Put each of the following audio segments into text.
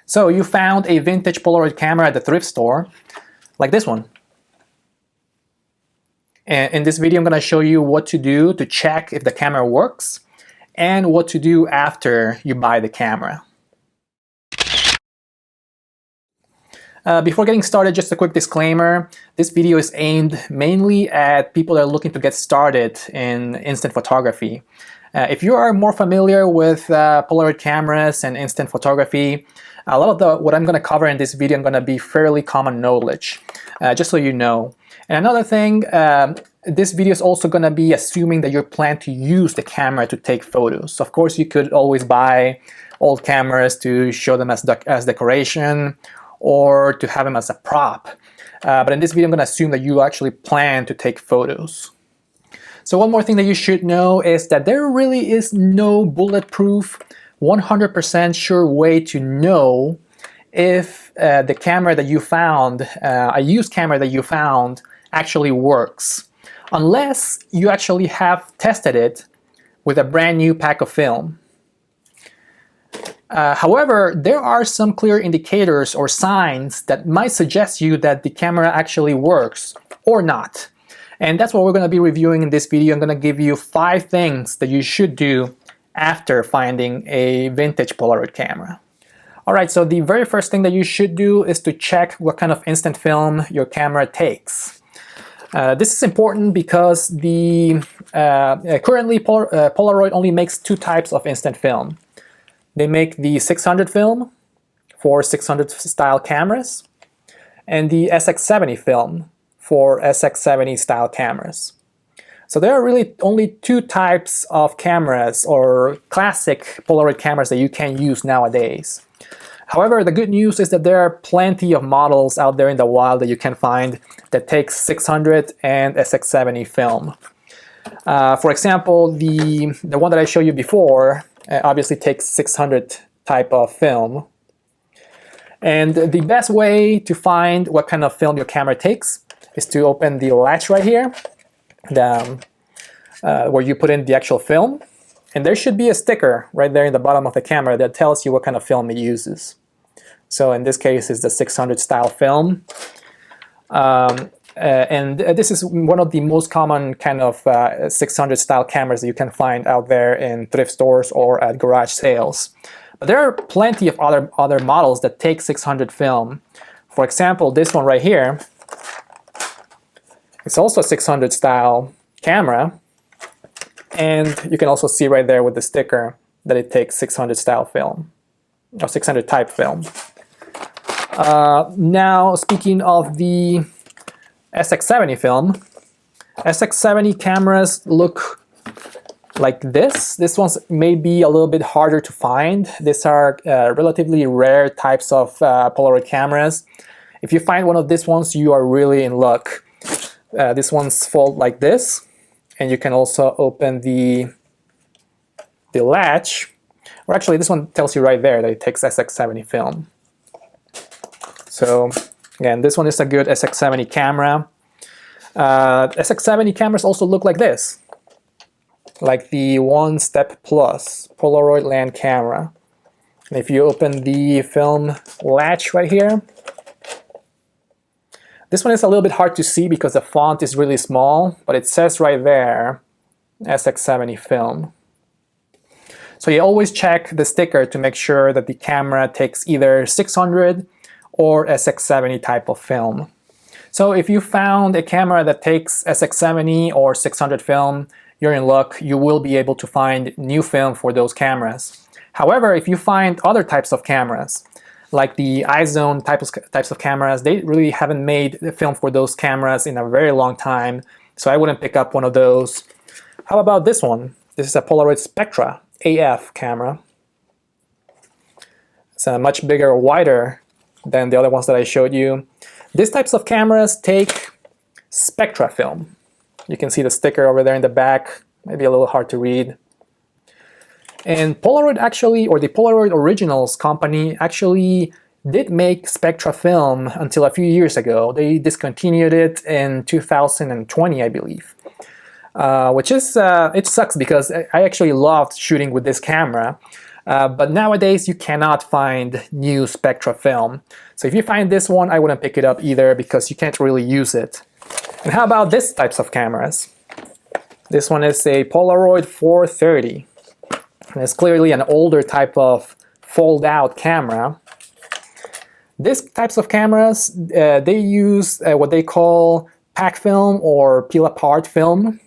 So you found a vintage Polaroid camera at the thrift store, like this one. And in this video, I'm going to show you what to do to check if the camera works and what to do after you buy the camera. Before getting started, just a quick disclaimer. This video is aimed mainly at people that are looking to get started in instant photography. If you are more familiar with Polaroid cameras and instant photography, a lot of what I'm going to cover in this video is going to be fairly common knowledge, just so you know. And another thing, this video is also going to be assuming that you plan to use the camera to take photos. Of course, you could always buy old cameras to show them as decoration or to have them as a prop. But in this video, I'm going to assume that you actually plan to take photos. So one more thing that you should know is that there really is no bulletproof 100% sure way to know if the camera that you found, a used camera that you found, actually works, unless you actually have tested it with a brand new pack of film. However, there are some clear indicators or signs that might suggest you that the camera actually works or not. And that's what we're going to be reviewing in this video. I'm going to give you 5 things that you should do after finding a vintage Polaroid camera. Alright, so the very first thing that you should do is to check what kind of instant film your camera takes. This is important because currently Polaroid only makes 2 types of instant film. They make the 600 film for 600 style cameras and the SX70 film for SX70 style cameras. So there are really only 2 types of cameras or classic Polaroid cameras that you can use nowadays. However, the good news is that there are plenty of models out there in the wild that you can find that takes 600 and SX70 film. For example, the one that I showed you before obviously takes 600 type of film. And the best way to find what kind of film your camera takes is to open the latch right here, where you put in the actual film, and there should be a sticker right there in the bottom of the camera that tells you what kind of film it uses. So in this case, it's the 600 style film, and this is one of the most common kind of 600 style cameras that you can find out there in thrift stores or at garage sales. But there are plenty of other models that take 600 film. For example, this one right here, it's also a 600 style camera, and you can also see right there with the sticker that it takes 600 style film, or 600 type film. Now, speaking of the SX70 film, SX70 cameras look like this. This one's may be a little bit harder to find. These are relatively rare types of Polaroid cameras. If you find one of these ones, you are really in luck. This one's fold like this, and you can also open the latch. Or actually, this one tells you right there that it takes SX70 film. So again, this one is a good SX70 camera. SX70 cameras also look like this, like the One Step Plus Polaroid land camera. And if you open the film latch right here, this one is a little bit hard to see because the font is really small, but it says right there, SX70 film. So you always check the sticker to make sure that the camera takes either 600 or SX70 type of film. So if you found a camera that takes SX70 or 600 film, you're in luck. You will be able to find new film for those cameras. However, if you find other types of cameras, like the iZone types of cameras, they really haven't made the film for those cameras in a very long time, so I wouldn't pick up one of those. How about this one? This is a Polaroid Spectra AF camera. It's a much bigger, wider than the other ones that I showed you. These types of cameras take Spectra film. You can see the sticker over there in the back, maybe a little hard to read. And Polaroid actually, or the Polaroid Originals company actually did make Spectra film until a few years ago. They discontinued it in 2020, I believe. Which is, it sucks because I actually loved shooting with this camera. But nowadays you cannot find new Spectra film. So if you find this one, I wouldn't pick it up either because you can't really use it. And how about this types of cameras? This one is a Polaroid 430. And it's clearly an older type of fold-out camera. These types of cameras, they use what they call pack film or peel-apart film,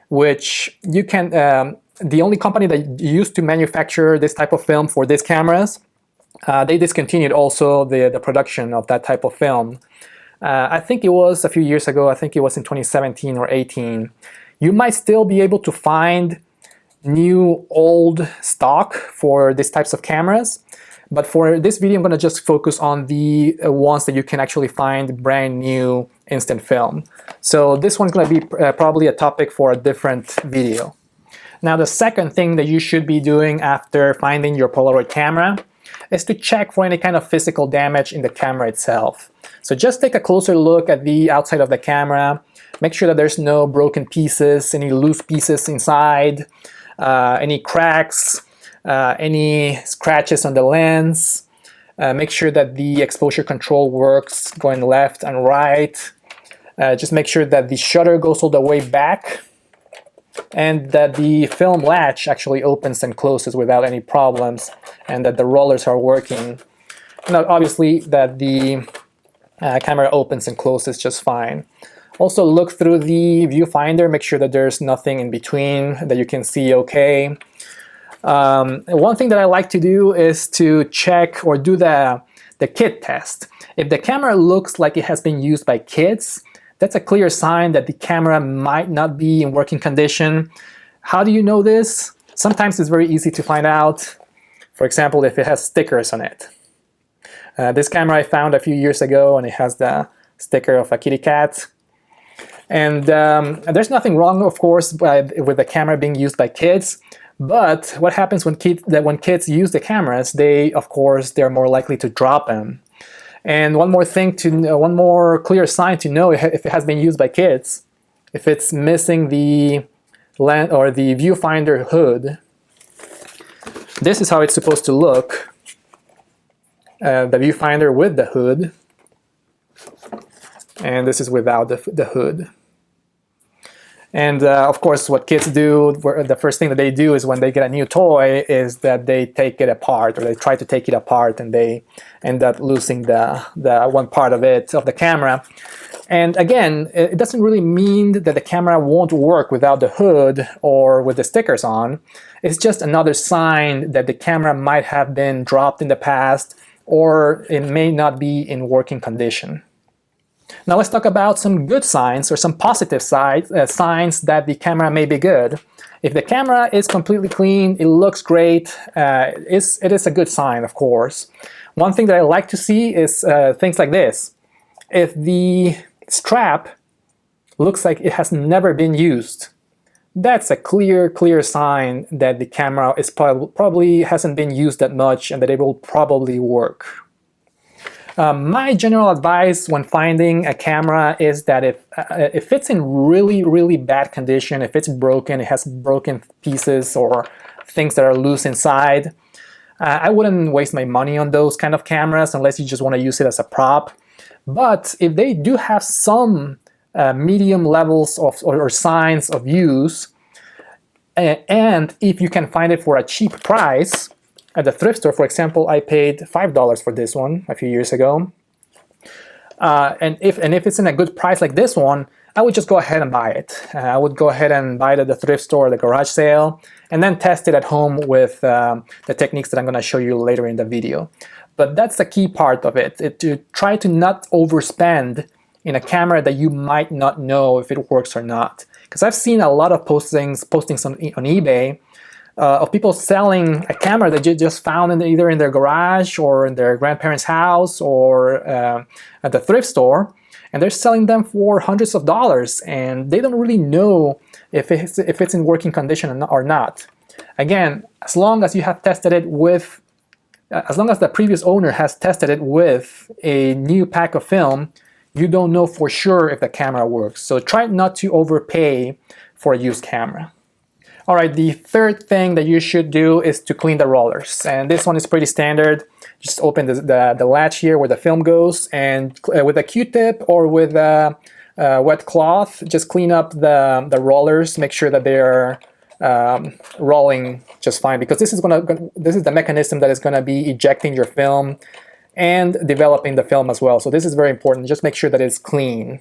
which you can, the only company that used to manufacture this type of film for these cameras, they discontinued also the production of that type of film. I think it was a few years ago, I think it was in 2017 or 18. You might still be able to find new old stock for these types of cameras, but for this video I'm going to just focus on the ones that you can actually find brand new instant film. So this one's going to be probably a topic for a different video. Now the second thing that you should be doing after finding your Polaroid camera is to check for any kind of physical damage in the camera itself. So just take a closer look at the outside of the camera, make sure that there's no broken pieces, any loose pieces inside, any cracks, any scratches on the lens. Make sure that the exposure control works going left and right. Just make sure that the shutter goes all the way back and that the film latch actually opens and closes without any problems and that the rollers are working. Now, obviously that the camera opens and closes just fine. Also look through the viewfinder, make sure that there's nothing in between, that you can see okay. One thing that I like to do is to check or do the kid test. If the camera looks like it has been used by kids, that's a clear sign that the camera might not be in working condition. How do you know this? Sometimes it's very easy to find out. For example, if it has stickers on it. This camera I found a few years ago and it has the sticker of a kitty cat. And there's nothing wrong, of course, with the camera being used by kids. But what happens when kids use the cameras, they're more likely to drop them. And one more clear sign to know if it has been used by kids, if it's missing the lens or the viewfinder hood. This is how it's supposed to look. The viewfinder with the hood, and this is without the hood. And of course, what kids do, the first thing that they do is when they get a new toy is that they take it apart, or they try to take it apart, and they end up losing the one part of the camera. And again, it doesn't really mean that the camera won't work without the hood or with the stickers on. It's just another sign that the camera might have been dropped in the past, or it may not be in working condition. Now let's talk about some good signs or some positive signs that the camera may be good. If the camera is completely clean, it looks great, it is a good sign, of course. One thing that I like to see is things like this. If the strap looks like it has never been used, that's a clear sign that the camera is probably hasn't been used that much and that it will probably work. My general advice when finding a camera is that if it's in really bad condition, if it's broken, it has broken pieces or things that are loose inside, I wouldn't waste my money on those kind of cameras unless you just want to use it as a prop. But if they do have some medium levels or signs of use, and if you can find it for a cheap price, at the thrift store, for example, I paid $5 for this one a few years ago. And if it's in a good price like this one, I would just go ahead and buy it. I would go ahead and buy it at the thrift store, the garage sale, and then test it at home with the techniques that I'm going to show you later in the video. But that's the key part of it, to try to not overspend in a camera that you might not know if it works or not. Because I've seen a lot of postings on eBay of people selling a camera that you just found either in their garage or in their grandparents' house or at the thrift store, and they're selling them for hundreds of dollars, and they don't really know if it's in working condition or not. Again, as long as you have tested it with, as long as the previous owner has tested it with a new pack of film, you don't know for sure if the camera works. So try not to overpay for a used camera. All right, the third thing that you should do is to clean the rollers. And this one is pretty standard. Just open the latch here where the film goes, and with a Q-tip or with a wet cloth, just clean up the rollers. Make sure that they are rolling just fine, because this is the mechanism that is gonna be ejecting your film and developing the film as well. So this is very important. Just make sure that it's clean.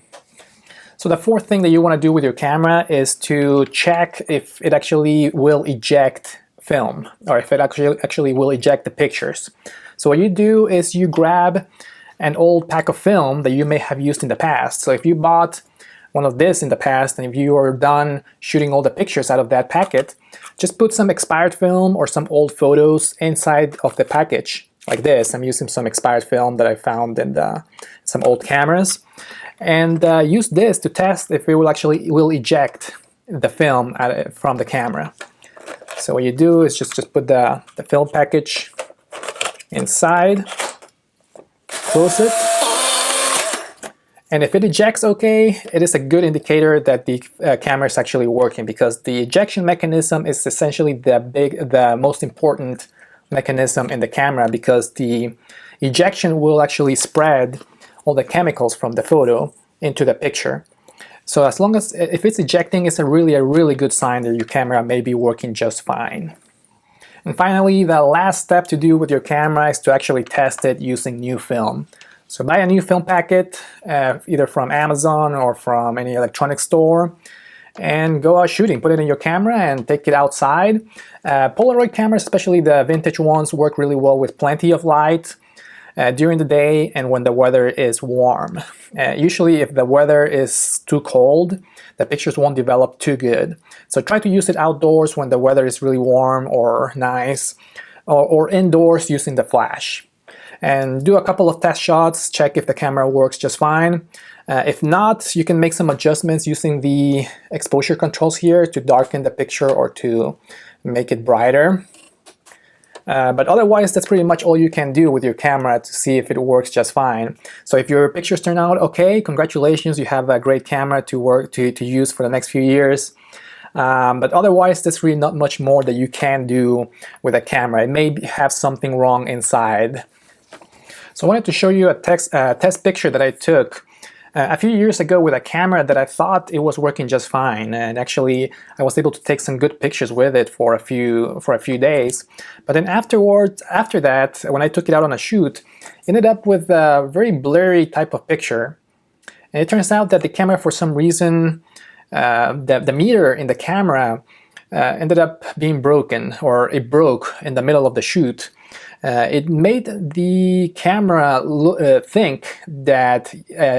So the fourth thing that you want to do with your camera is to check if it actually will eject film, or if it actually will eject the pictures. So what you do is you grab an old pack of film that you may have used in the past. So if you bought one of this in the past, and if you are done shooting all the pictures out of that packet, just put some expired film or some old photos inside of the package, like this. I'm using some expired film that I found in some old cameras. And use this to test if it will eject the film from the camera. So what you do is just put the film package inside, close it, and if it ejects okay, it is a good indicator that the camera is actually working, because the ejection mechanism is essentially the most important mechanism in the camera, because the ejection will actually spread all the chemicals from the photo into the picture. So as long as if it's ejecting, it's a really good sign that your camera may be working just fine. And finally, the last step to do with your camera is to actually test it using new film. So buy a new film packet, either from Amazon or from any electronics store, and go out shooting. Put it in your camera and take it outside. Polaroid cameras, especially the vintage ones, work really well with plenty of light during the day and when the weather is warm. Usually if the weather is too cold, the pictures won't develop too good. So try to use it outdoors when the weather is really warm or nice, or indoors using the flash. And do a couple of test shots, check if the camera works just fine. If not, you can make some adjustments using the exposure controls here to darken the picture or to make it brighter. But otherwise, that's pretty much all you can do with your camera to see if it works just fine. So if your pictures turn out okay, congratulations, you have a great camera to use for the next few years. But otherwise, there's really not much more that you can do with a camera. It may have something wrong inside. So I wanted to show you a test picture that I took a few years ago with a camera that I thought it was working just fine, and actually I was able to take some good pictures with it for a few days. But then after that, when I took it out on a shoot, it ended up with a very blurry type of picture. And it turns out that the camera, for some reason, the meter in the camera ended up being broken, or it broke in the middle of the shoot. It made the camera think that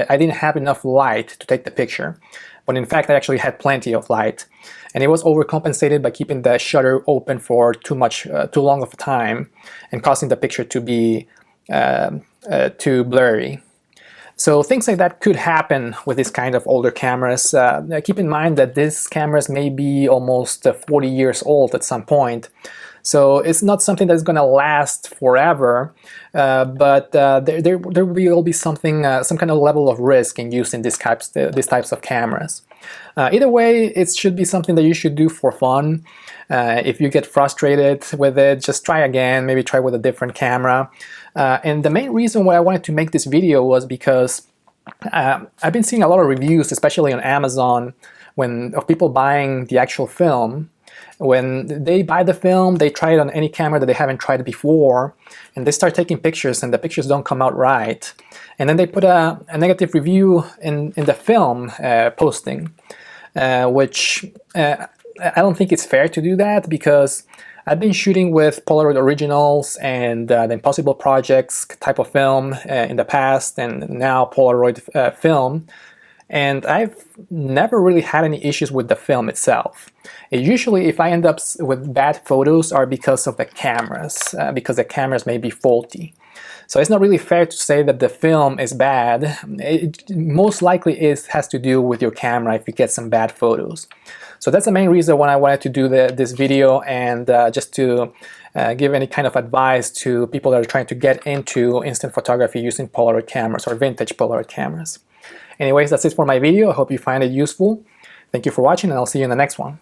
I didn't have enough light to take the picture, but in fact I actually had plenty of light, and it was overcompensated by keeping the shutter open for too long of a time and causing the picture to be too blurry. So things like that could happen with this kind of older cameras. Keep in mind that these cameras may be almost 40 years old at some point. So it's not something that's going to last forever, but there will be some kind of level of risk in using these types of cameras. Either way, it should be something that you should do for fun. If you get frustrated with it, just try again, maybe try with a different camera. And the main reason why I wanted to make this video was because I've been seeing a lot of reviews, especially on Amazon, of people buying the actual film. When they buy the film, they try it on any camera that they haven't tried before, and they start taking pictures, and the pictures don't come out right. And then they put a negative review in the film posting, which I don't think it's fair to do that, because I've been shooting with Polaroid Originals and the Impossible Projects type of film in the past, and now Polaroid film. And I've never really had any issues with the film itself. Usually, if I end up with bad photos, are because of the cameras, because the cameras may be faulty. So it's not really fair to say that the film is bad. It most likely has to do with your camera if you get some bad photos. So that's the main reason why I wanted to do this video, and just to give any kind of advice to people that are trying to get into instant photography using Polaroid cameras or vintage Polaroid cameras. Anyways, that's it for my video. I hope you find it useful. Thank you for watching, and I'll see you in the next one.